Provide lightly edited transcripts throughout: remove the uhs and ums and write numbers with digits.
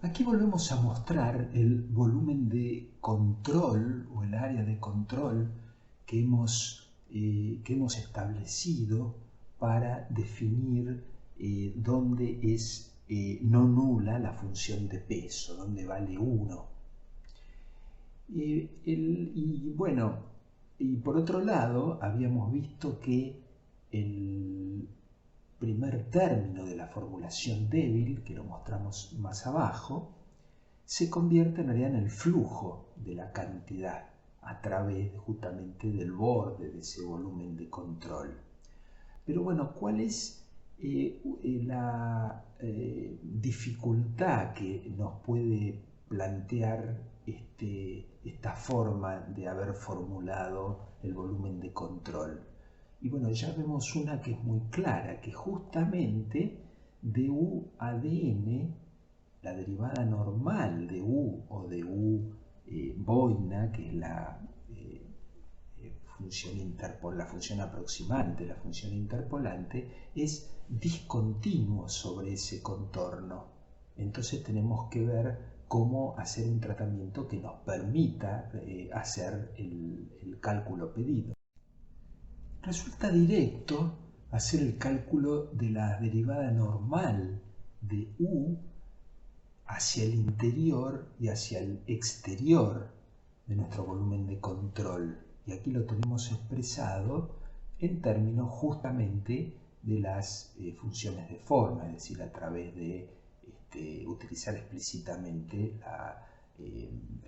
Aquí volvemos a mostrar el volumen de control o el área de control que hemos establecido para definir dónde es no nula la función de peso, dónde vale 1. Y bueno, y por otro lado, habíamos visto que el primer término de la formulación débil, que lo mostramos más abajo, se convierte en realidad en el flujo de la cantidad a través justamente del borde de ese volumen de control. Pero bueno, ¿cuál es la dificultad que nos puede plantear esta forma de haber formulado el volumen de control? Y bueno, ya vemos una que es muy clara, que justamente de U a dn, la derivada normal de U o de U boina, que es la la función aproximante, la función interpolante, es discontinuo sobre ese contorno. Entonces tenemos que ver cómo hacer un tratamiento que nos permita hacer el cálculo pedido. Resulta directo hacer el cálculo de la derivada normal de U hacia el interior y hacia el exterior de nuestro volumen de control. Y aquí lo tenemos expresado en términos justamente de las funciones de forma, es decir, a través de utilizar explícitamente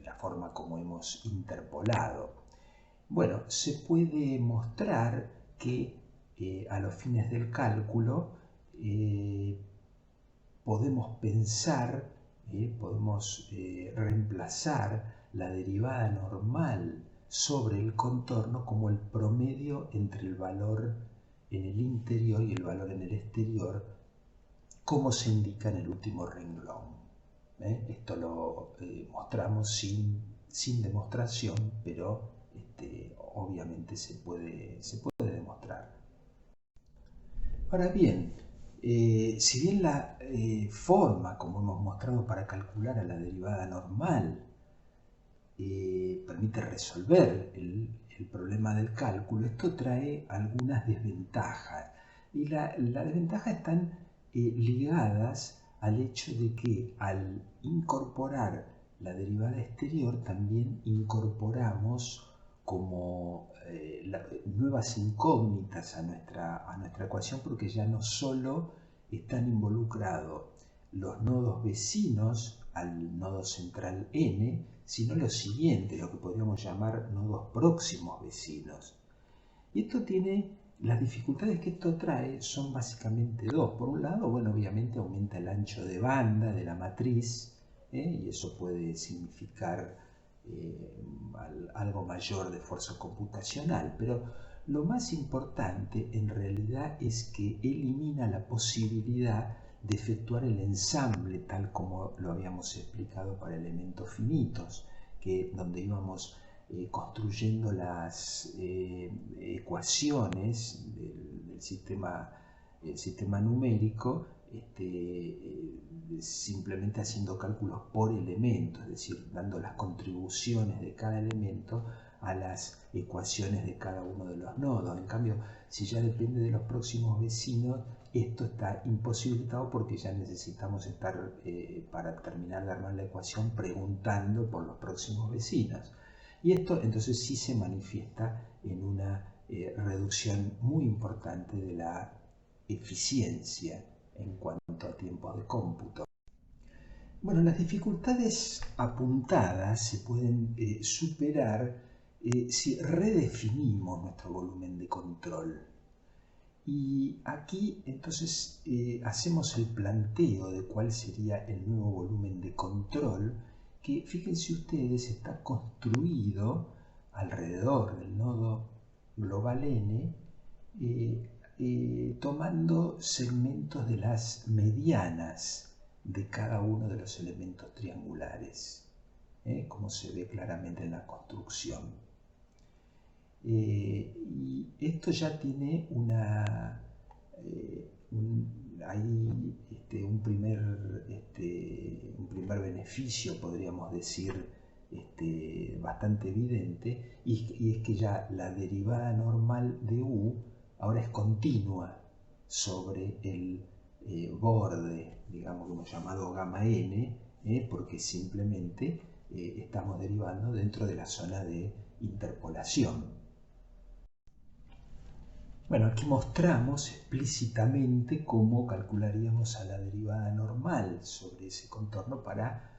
la forma como hemos interpolado. Bueno, se puede mostrar que a los fines del cálculo podemos pensar, podemos reemplazar la derivada normal sobre el contorno como el promedio entre el valor en el interior y el valor en el exterior, como se indica en el último renglón. Esto lo mostramos sin demostración, pero obviamente se puede demostrar. Ahora bien, si bien la forma, como hemos mostrado para calcular a la derivada normal, permite resolver el problema del cálculo, esto trae algunas desventajas. Y las desventajas están ligadas al hecho de que al incorporar la derivada exterior también incorporamos como nuevas incógnitas a nuestra ecuación, porque ya no solo están involucrados los nodos vecinos al nodo central n, sino lo siguiente, lo que podríamos llamar nodos próximos vecinos. Y esto tiene, las dificultades que esto trae son básicamente dos. Por un lado, bueno, obviamente aumenta el ancho de banda de la matriz, y eso puede significar algo mayor de fuerza computacional, pero lo más importante en realidad es que elimina la posibilidad de efectuar el ensamble tal como lo habíamos explicado para elementos finitos, donde íbamos construyendo las ecuaciones del sistema numérico, simplemente haciendo cálculos por elemento, es decir, dando las contribuciones de cada elemento a las ecuaciones de cada uno de los nodos. En cambio, si ya depende de los próximos vecinos, esto está imposibilitado porque ya necesitamos estar, para terminar de armar la ecuación, preguntando por los próximos vecinos. Y esto entonces sí se manifiesta en una reducción muy importante de la eficiencia en cuanto a tiempos de cómputo. Bueno, las dificultades apuntadas se pueden superar si redefinimos nuestro volumen de control. Y aquí entonces hacemos el planteo de cuál sería el nuevo volumen de control, que fíjense ustedes está construido alrededor del nodo global n, tomando segmentos de las medianas de cada uno de los elementos triangulares, como se ve claramente en la construcción. Y esto ya tiene un primer primer beneficio, podríamos decir, bastante evidente, y es que ya la derivada normal de u ahora es continua sobre el borde, digamos que hemos llamado gamma n, porque simplemente estamos derivando dentro de la zona de interpolación. Bueno, aquí mostramos explícitamente cómo calcularíamos a la derivada normal sobre ese contorno para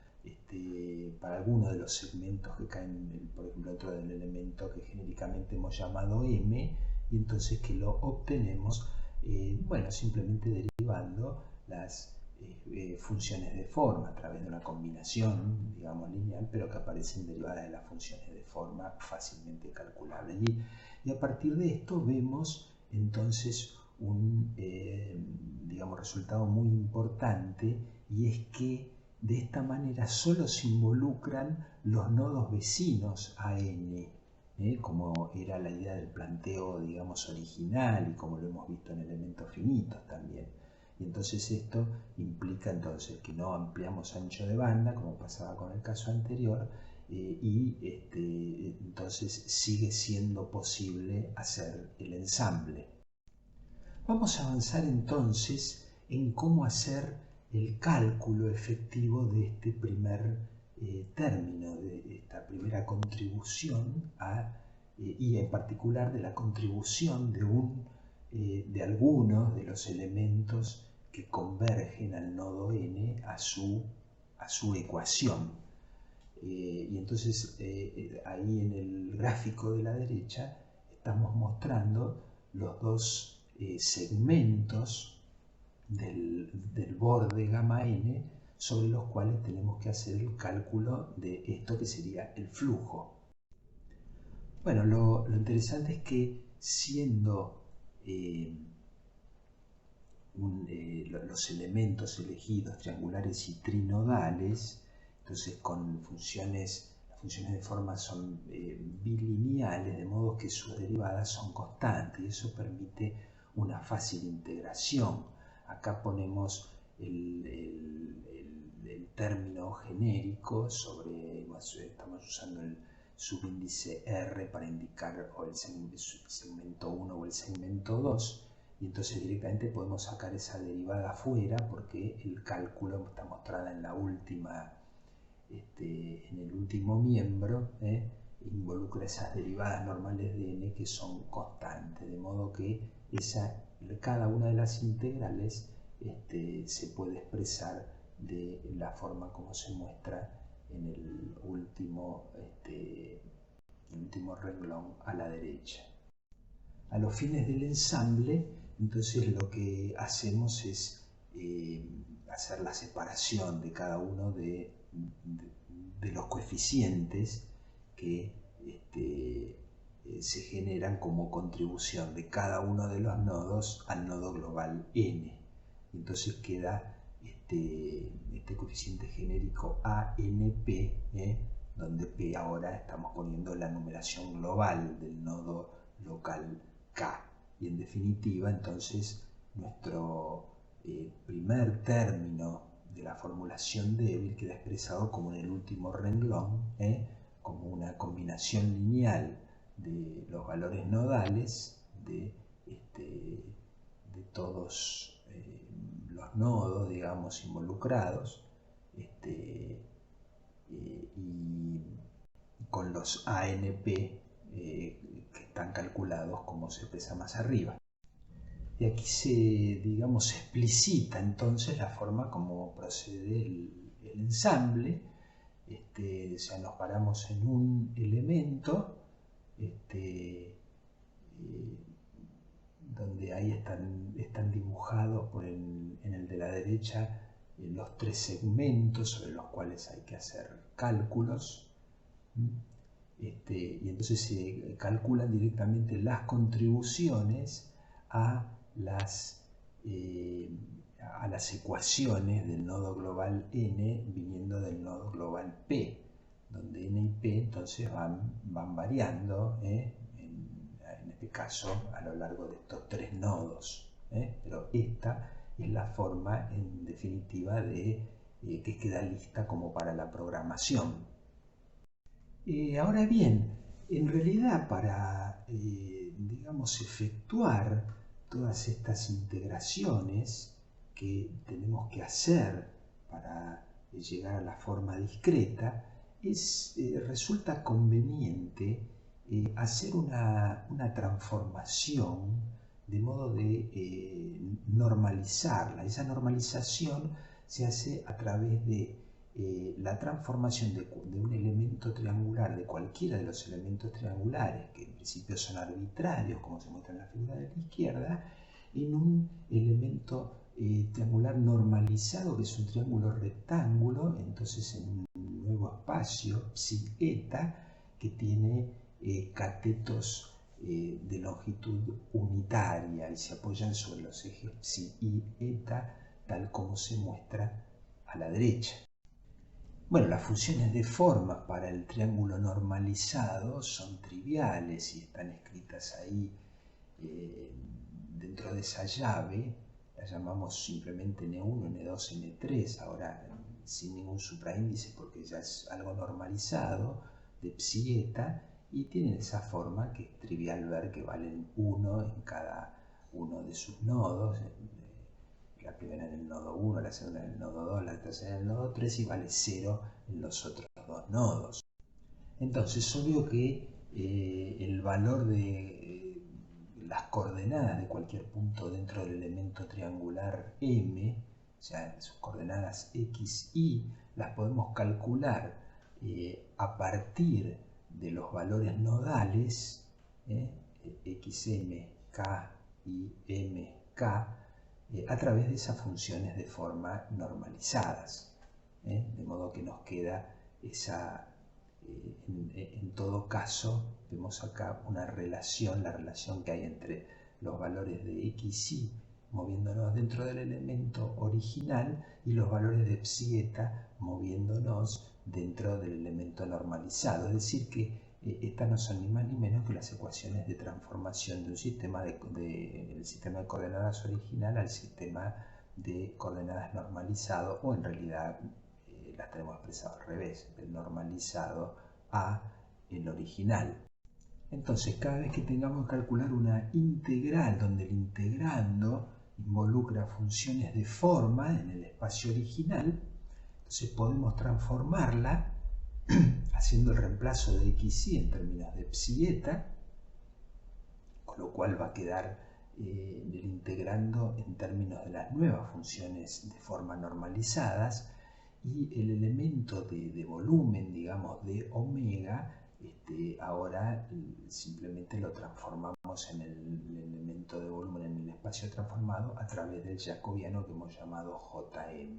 alguno de los segmentos que caen, por ejemplo, dentro del elemento que genéricamente hemos llamado m, y entonces que lo obtenemos, bueno, simplemente derivando las funciones de forma a través de una combinación, digamos, lineal, pero que aparecen derivadas de las funciones de forma fácilmente calculable. Y a partir de esto vemos entonces un digamos, resultado muy importante, y es que de esta manera solo se involucran los nodos vecinos a n, como era la idea del planteo, digamos, original, y como lo hemos visto en elementos finitos también. Y entonces esto implica entonces que no ampliamos ancho de banda, como pasaba con el caso anterior, entonces sigue siendo posible hacer el ensamble. Vamos a avanzar entonces en cómo hacer el cálculo efectivo de este primer término, de esta primera contribución y en particular de la contribución de algunos de los elementos que convergen al nodo n a su ecuación. Y entonces ahí en el gráfico de la derecha estamos mostrando los dos segmentos del borde gamma n sobre los cuales tenemos que hacer el cálculo de esto que sería el flujo. Bueno, lo interesante es que siendo los elementos elegidos triangulares y trinodales, entonces con las funciones de forma son bilineales, de modo que sus derivadas son constantes, y eso permite una fácil integración. Acá ponemos el término genérico estamos usando el subíndice R para indicar o el segmento 1 o el segmento 2, y entonces directamente podemos sacar esa derivada afuera porque el cálculo está mostrada en la última, en el último miembro, involucra esas derivadas normales de n que son constantes, de modo que cada una de las integrales se puede expresar de la forma como se muestra en el último renglón a la derecha. A los fines del ensamble, entonces lo que hacemos es hacer la separación de cada uno de los coeficientes que se generan como contribución de cada uno de los nodos al nodo global n. Entonces queda este coeficiente genérico ANP, donde P ahora estamos poniendo la numeración global del nodo local K. Y en definitiva, entonces, nuestro primer término de la formulación débil queda expresado como en el último renglón, como una combinación lineal de los valores nodales de todos los nodos, digamos, involucrados, y con los ANP que están calculados como se expresa más arriba. Y aquí se explicita entonces la forma como procede el ensamble. O sea, nos paramos en un elemento donde ahí están dibujados en el de la derecha los tres segmentos sobre los cuales hay que hacer cálculos. Y entonces se calculan directamente las contribuciones a las ecuaciones del nodo global n viniendo del nodo global p, donde n y p entonces van variando, en este caso a lo largo de estos tres nodos, pero esta es la forma en definitiva de que queda lista como para la programación. Ahora bien, en realidad para, digamos, efectuar todas estas integraciones que tenemos que hacer para llegar a la forma discreta, resulta conveniente hacer una transformación de modo de normalizarla. Esa normalización se hace a través de la transformación de un elemento triangular, de cualquiera de los elementos triangulares, que en principio son arbitrarios, como se muestra en la figura de la izquierda, en un elemento triangular normalizado, que es un triángulo rectángulo, entonces en un nuevo espacio, psi eta, que tiene catetos de longitud unitaria y se apoyan sobre los ejes psi y eta, tal como se muestra a la derecha. Bueno, las funciones de forma para el triángulo normalizado son triviales y están escritas ahí dentro de esa llave. Las llamamos simplemente N1, N2, N3, ahora sin ningún supraíndice porque ya es algo normalizado, de psi eta, y tienen esa forma que es trivial ver que valen 1 en cada uno de sus nodos. La primera en el nodo 1, la segunda en el nodo 2, la tercera en el nodo 3 y vale 0 en los otros dos nodos. Entonces es obvio que el valor de las coordenadas de cualquier punto dentro del elemento triangular M, o sea, sus coordenadas x, y, las podemos calcular a partir de los valores nodales, xm, k y mk, a través de esas funciones de forma normalizadas. De modo que nos queda esa, en todo caso, vemos acá una relación, la relación que hay entre los valores de x, y moviéndonos dentro del elemento original y los valores de psi eta moviéndonos dentro del elemento normalizado. Es decir que estas no son ni más ni menos que las ecuaciones de transformación de un sistema del sistema de coordenadas original al sistema de coordenadas normalizado, o en realidad las tenemos expresado al revés, del normalizado a el original. Entonces, cada vez que tengamos que calcular una integral donde el integrando involucra funciones de forma en el espacio original, entonces podemos transformarla haciendo el reemplazo de x, y en términos de psi eta, con lo cual va a quedar el integrando en términos de las nuevas funciones de forma normalizadas, y el elemento de volumen, digamos, de omega, ahora simplemente lo transformamos en el elemento de volumen en el espacio transformado a través del jacobiano que hemos llamado Jm.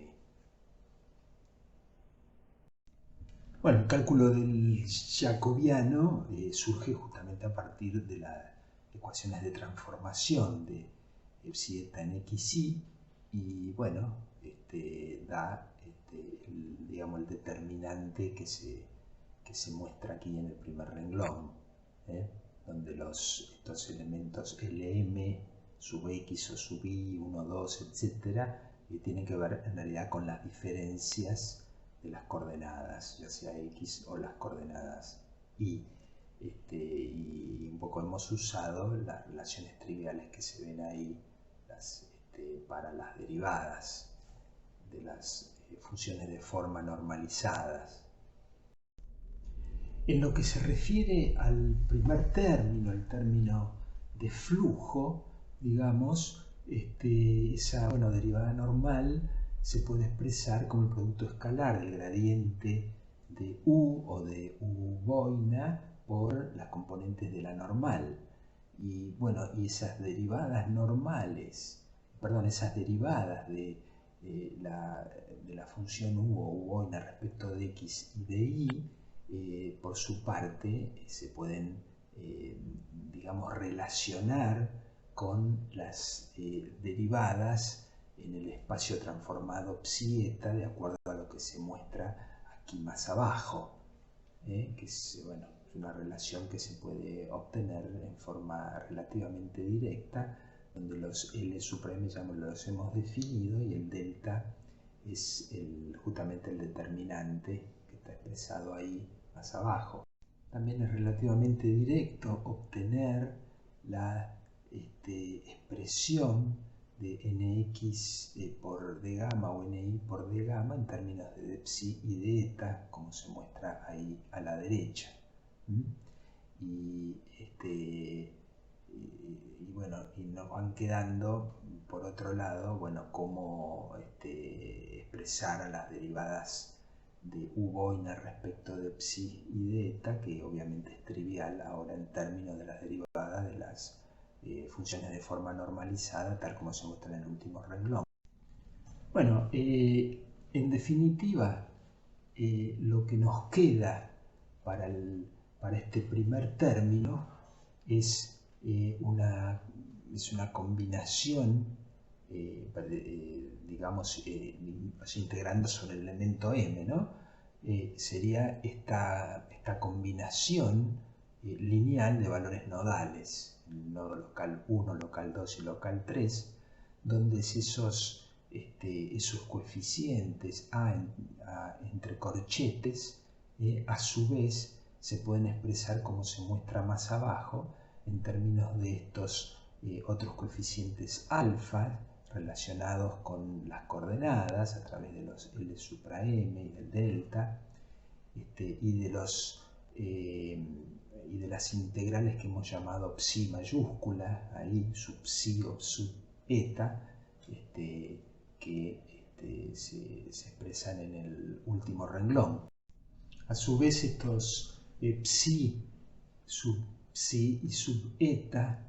Bueno, el cálculo del jacobiano surge justamente a partir de las ecuaciones de transformación de psi eta en xy, y bueno, da digamos, el determinante que se muestra aquí en el primer renglón, donde estos elementos Lm sub x o sub y, 1, 2, etc., tienen que ver en realidad con las diferencias de las coordenadas, ya sea x o las coordenadas y. Y un poco hemos usado las relaciones triviales que se ven ahí para las derivadas de las funciones de forma normalizadas. En lo que se refiere al primer término, el término de flujo, digamos, esa derivada normal se puede expresar como el producto escalar del gradiente de u o de u boina por las componentes de la normal. Y bueno, y esas derivadas normales, perdón, esas derivadas de la función u o u boina respecto de x y de y, por su parte, se pueden, digamos, relacionar con las derivadas en el espacio transformado psi eta, de acuerdo a lo que se muestra aquí más abajo, que es, bueno, una relación que se puede obtener en forma relativamente directa, donde los L supremos ya los hemos definido y el delta es justamente el determinante que está expresado ahí más abajo. También es relativamente directo obtener la expresión de nx por d gamma o ni por d gamma en términos de psi y de eta, como se muestra ahí a la derecha. Y bueno, y nos van quedando, por otro lado, bueno, cómo expresar a las derivadas de u boina respecto de psi y de eta, que obviamente es trivial ahora en términos de las derivadas de las funciones de forma normalizada, tal como se muestra en el último renglón. Bueno, en definitiva, lo que nos queda para este primer término es una combinación, digamos, integrando sobre el elemento m, ¿no? Sería esta combinación lineal de valores nodales, el nodo local 1, local 2 y local 3, donde esos coeficientes entre corchetes a su vez se pueden expresar como se muestra más abajo en términos de estos otros coeficientes alfa relacionados con las coordenadas a través de los L supra m y del delta, y de las integrales que hemos llamado psi mayúscula, ahí sub psi o sub eta, que se expresan en el último renglón. A su vez, estos psi, sub psi y sub eta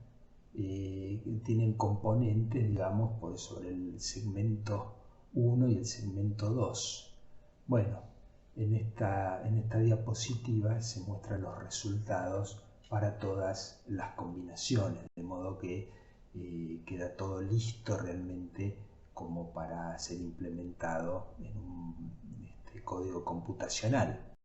tienen componentes, digamos, por sobre el segmento 1 y el segmento 2. Bueno, en esta diapositiva se muestran los resultados para todas las combinaciones, de modo que queda todo listo realmente como para ser implementado en un código computacional.